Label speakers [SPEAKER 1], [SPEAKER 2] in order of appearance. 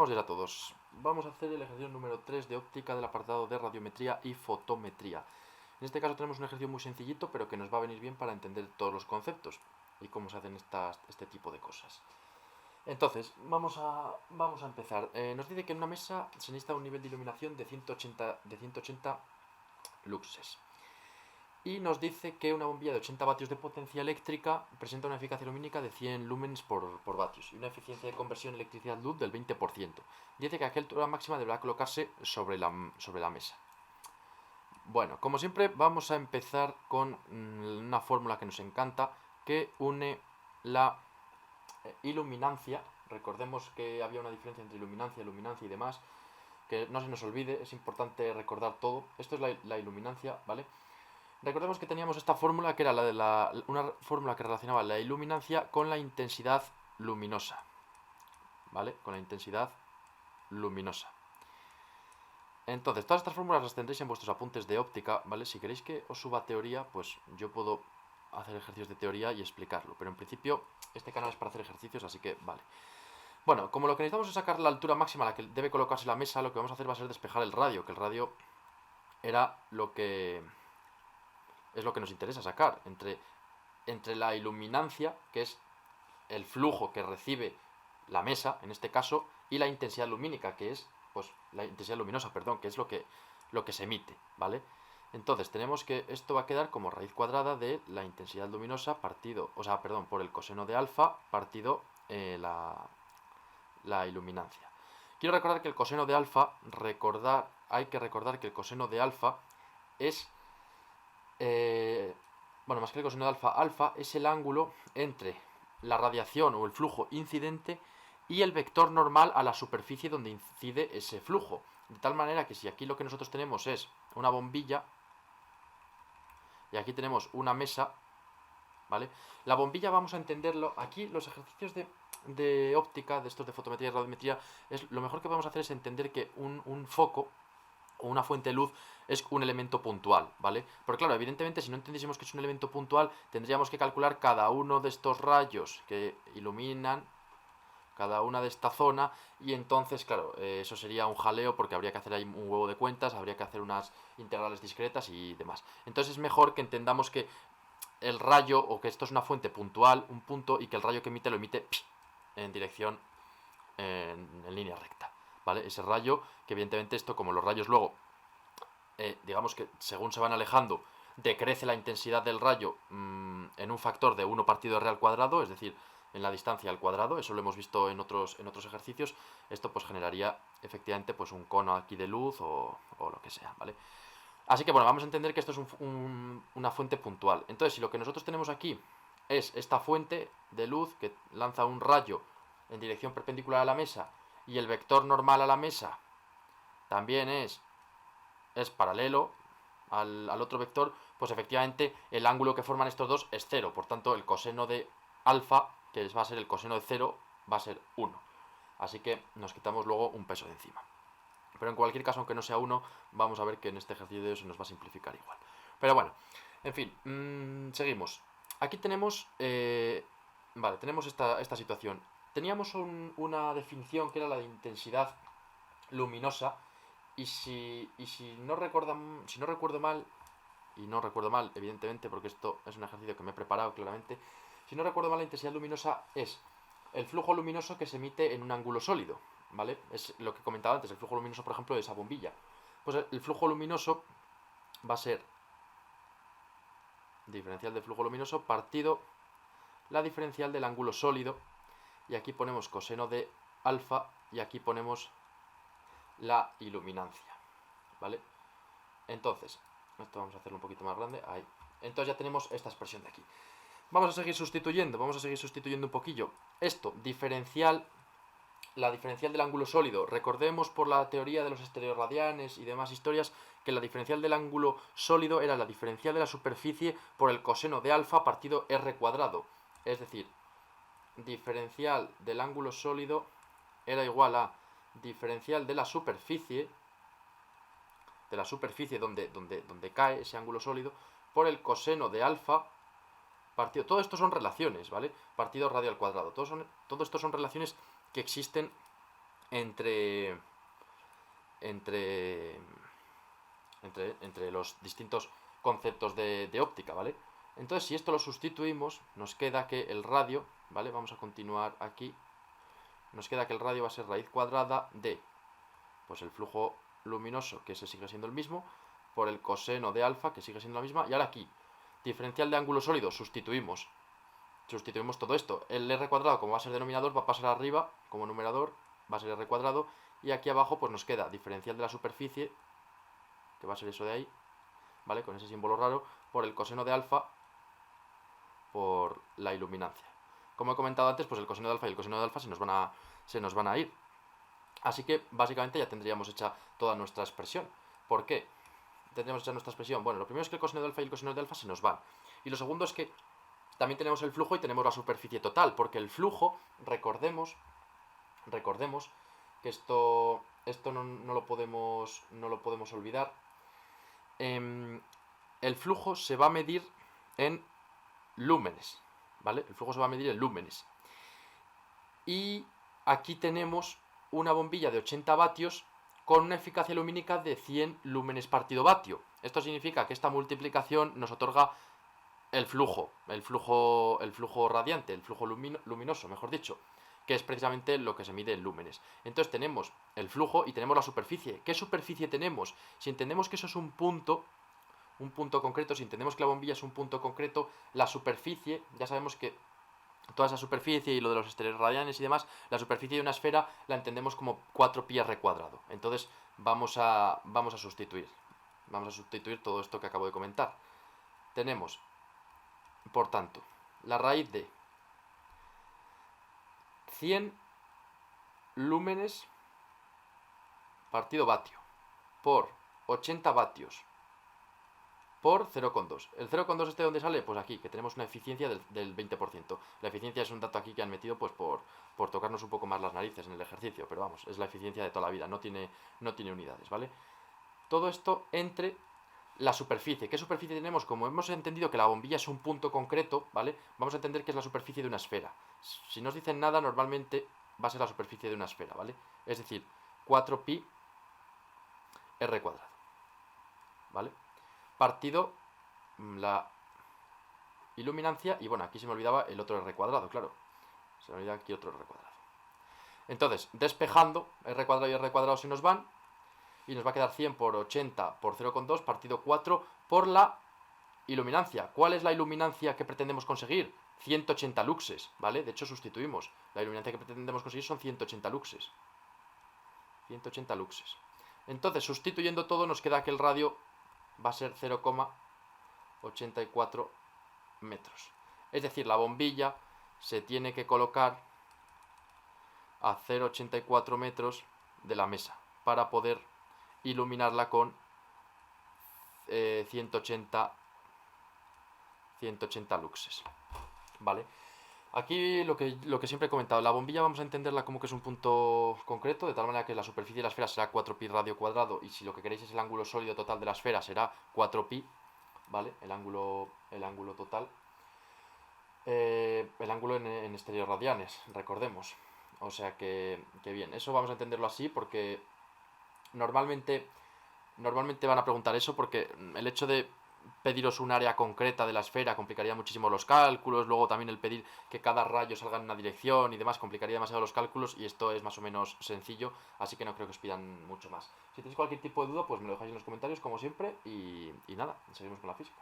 [SPEAKER 1] Buenos días a todos. Vamos a hacer el ejercicio número 3 de óptica del apartado de radiometría y fotometría. En este caso tenemos un ejercicio muy sencillito, pero que nos va a venir bien para entender todos los conceptos y cómo se hacen este tipo de cosas. Entonces, vamos a empezar. Nos dice que en una mesa se necesita un nivel de iluminación de 180 luxes. Y nos dice que una bombilla de 80 vatios de potencia eléctrica presenta una eficacia lumínica de 100 lúmenes por vatios y una eficiencia de conversión electricidad-luz del 20%. Dice que a qué altura máxima deberá colocarse sobre la mesa. Bueno, como siempre vamos a empezar con una fórmula que nos encanta, que une la iluminancia. Recordemos que había una diferencia entre iluminancia y demás, que no se nos olvide, es importante recordar todo. Esto es la iluminancia, ¿vale? Recordemos que teníamos esta fórmula que era una fórmula que relacionaba la iluminancia con la intensidad luminosa. ¿Vale? Con la intensidad luminosa. Entonces, todas estas fórmulas las tendréis en vuestros apuntes de óptica, ¿vale? Si queréis que os suba teoría, pues yo puedo hacer ejercicios de teoría y explicarlo. Pero en principio, este canal es para hacer ejercicios, así que vale. Bueno, como lo que necesitamos es sacar la altura máxima a la que debe colocarse la mesa, lo que vamos a hacer va a ser despejar el radio, que el radio era es lo que nos interesa sacar, entre la iluminancia, que es el flujo que recibe la mesa, en este caso, y la intensidad lumínica, que es, pues, la intensidad luminosa, perdón, que es lo que se emite, ¿vale? Entonces tenemos que esto va a quedar como raíz cuadrada de la intensidad luminosa partido, por el coseno de alfa partido la iluminancia. Quiero recordar que el coseno de alfa, hay que recordar que el coseno de alfa es más que el coseno de alfa, alfa es el ángulo entre la radiación o el flujo incidente y el vector normal a la superficie donde incide ese flujo. De tal manera que si aquí lo que nosotros tenemos es una bombilla y aquí tenemos una mesa, ¿vale? La bombilla vamos a entenderlo, aquí los ejercicios de óptica, de estos de fotometría y radiometría, lo mejor que podemos hacer es entender que un foco o una fuente de luz es un elemento puntual, ¿vale? Pero claro, evidentemente si no entendiésemos que es un elemento puntual, tendríamos que calcular cada uno de estos rayos que iluminan cada una de esta zona y entonces, claro, eso sería un jaleo porque habría que hacer ahí un huevo de cuentas, habría que hacer unas integrales discretas y demás. Entonces es mejor que entendamos que el rayo, o que esto es una fuente puntual, un punto, y que el rayo que emite lo emite en dirección en línea recta, ¿vale? Ese rayo, que evidentemente esto, como los rayos luego, digamos que según se van alejando, decrece la intensidad del rayo en un factor de 1 partido r al cuadrado, es decir, en la distancia al cuadrado, eso lo hemos visto en otros ejercicios. Esto pues generaría efectivamente pues un cono aquí de luz o lo que sea, ¿vale? Así que bueno, vamos a entender que esto es una fuente puntual. Entonces, si lo que nosotros tenemos aquí es esta fuente de luz que lanza un rayo en dirección perpendicular a la mesa y el vector normal a la mesa también es paralelo al otro vector, pues efectivamente el ángulo que forman estos dos es 0. Por tanto, el coseno de alfa, que va a ser el coseno de 0, va a ser 1. Así que nos quitamos luego un peso de encima. Pero en cualquier caso, aunque no sea 1, vamos a ver que en este ejercicio se nos va a simplificar igual. Pero bueno, en fin, seguimos. Aquí tenemos, tenemos esta situación. Teníamos una definición que era la de intensidad luminosa. Y si no recuerdo mal, y no recuerdo mal, evidentemente, porque esto es un ejercicio que me he preparado claramente, si no recuerdo mal, la intensidad luminosa es el flujo luminoso que se emite en un ángulo sólido, ¿vale? Es lo que comentaba antes, el flujo luminoso, por ejemplo, de esa bombilla. Pues el flujo luminoso va a ser diferencial del flujo luminoso partido la diferencial del ángulo sólido, y aquí ponemos coseno de alfa y aquí ponemos la iluminancia, ¿vale? Entonces, esto vamos a hacerlo un poquito más grande, ahí. Entonces ya tenemos esta expresión de aquí. Vamos a seguir sustituyendo un poquillo. Esto, la diferencial del ángulo sólido. Recordemos por la teoría de los estereoradianes y demás historias que la diferencial del ángulo sólido era la diferencial de la superficie por el coseno de alfa partido r cuadrado. Es decir, diferencial del ángulo sólido era igual a diferencial de la superficie donde cae ese ángulo sólido por el coseno de alfa partido. Todo esto son relaciones, ¿vale? Partido radio al cuadrado. Todo esto son relaciones que existen entre, entre, entre los distintos conceptos de óptica, ¿vale? Entonces, si esto lo sustituimos, nos queda que el radio, ¿vale? Vamos a continuar aquí. Nos queda que el radio va a ser raíz cuadrada de, pues, el flujo luminoso, que ese sigue siendo el mismo, por el coseno de alfa, que sigue siendo la misma. Y ahora aquí, diferencial de ángulo sólido, sustituimos todo esto. El r cuadrado, como va a ser denominador, va a pasar arriba como numerador, va a ser r cuadrado. Y aquí abajo pues nos queda diferencial de la superficie, que va a ser eso de ahí, ¿vale? Con ese símbolo raro, por el coseno de alfa, por la iluminancia. Como he comentado antes, pues el coseno de alfa y el coseno de alfa se nos van a ir. Así que básicamente ya tendríamos hecha toda nuestra expresión. ¿Por qué tendríamos hecha nuestra expresión? Bueno, lo primero es que el coseno de alfa y el coseno de alfa se nos van. Y lo segundo es que también tenemos el flujo y tenemos la superficie total, porque el flujo, recordemos que esto no lo podemos olvidar. El flujo se va a medir en lúmenes, ¿vale? El flujo se va a medir en lúmenes. Y aquí tenemos una bombilla de 80 vatios con una eficacia lumínica de 100 lúmenes partido vatio. Esto significa que esta multiplicación nos otorga el flujo radiante, el flujo luminoso, mejor dicho, que es precisamente lo que se mide en lúmenes. Entonces tenemos el flujo y tenemos la superficie. ¿Qué superficie tenemos? Si entendemos que eso es un punto concreto, si entendemos que la bombilla es un punto concreto, la superficie, ya sabemos que toda esa superficie y lo de los estereoradianes y demás, la superficie de una esfera la entendemos como 4πr cuadrado. Entonces vamos a sustituir todo esto que acabo de comentar. Tenemos, por tanto, la raíz de 100 lúmenes partido vatio por 80 vatios por 0,2. ¿El 0,2 este dónde sale? Pues aquí, que tenemos una eficiencia del 20%. La eficiencia es un dato aquí que han metido pues por tocarnos un poco más las narices en el ejercicio, pero vamos, es la eficiencia de toda la vida, no tiene unidades, ¿vale? Todo esto entre la superficie. ¿Qué superficie tenemos? Como hemos entendido que la bombilla es un punto concreto, ¿vale? Vamos a entender que es la superficie de una esfera. Si no os dicen nada, normalmente va a ser la superficie de una esfera, ¿vale? Es decir, 4πr cuadrado, ¿vale? Partido la iluminancia, y bueno, aquí se me olvidaba el otro r cuadrado, claro. Se me olvida aquí otro r cuadrado. Entonces, despejando, r cuadrado y r cuadrado se nos van, y nos va a quedar 100 por 80 por 0,2 partido 4 por la iluminancia. ¿Cuál es la iluminancia que pretendemos conseguir? 180 luxes, ¿vale? De hecho, sustituimos. La iluminancia que pretendemos conseguir son 180 luxes. 180 luxes. Entonces, sustituyendo todo, nos queda que el radio va a ser 0,84 metros. Es decir, la bombilla se tiene que colocar a 0,84 metros de la mesa para poder iluminarla con 180 luxes, ¿vale? Aquí lo que siempre he comentado, la bombilla vamos a entenderla como que es un punto concreto, de tal manera que la superficie de la esfera será 4π radio cuadrado, y si lo que queréis es el ángulo sólido total de la esfera será 4π, ¿vale? El ángulo total. El ángulo en estereoradianes, recordemos. O sea que bien, eso vamos a entenderlo así porque normalmente van a preguntar eso, porque el hecho de pediros un área concreta de la esfera complicaría muchísimo los cálculos. Luego también el pedir que cada rayo salga en una dirección y demás complicaría demasiado los cálculos, y esto es más o menos sencillo, así que no creo que os pidan mucho más. Si tenéis cualquier tipo de duda, pues me lo dejáis en los comentarios como siempre, y nada, seguimos con la física.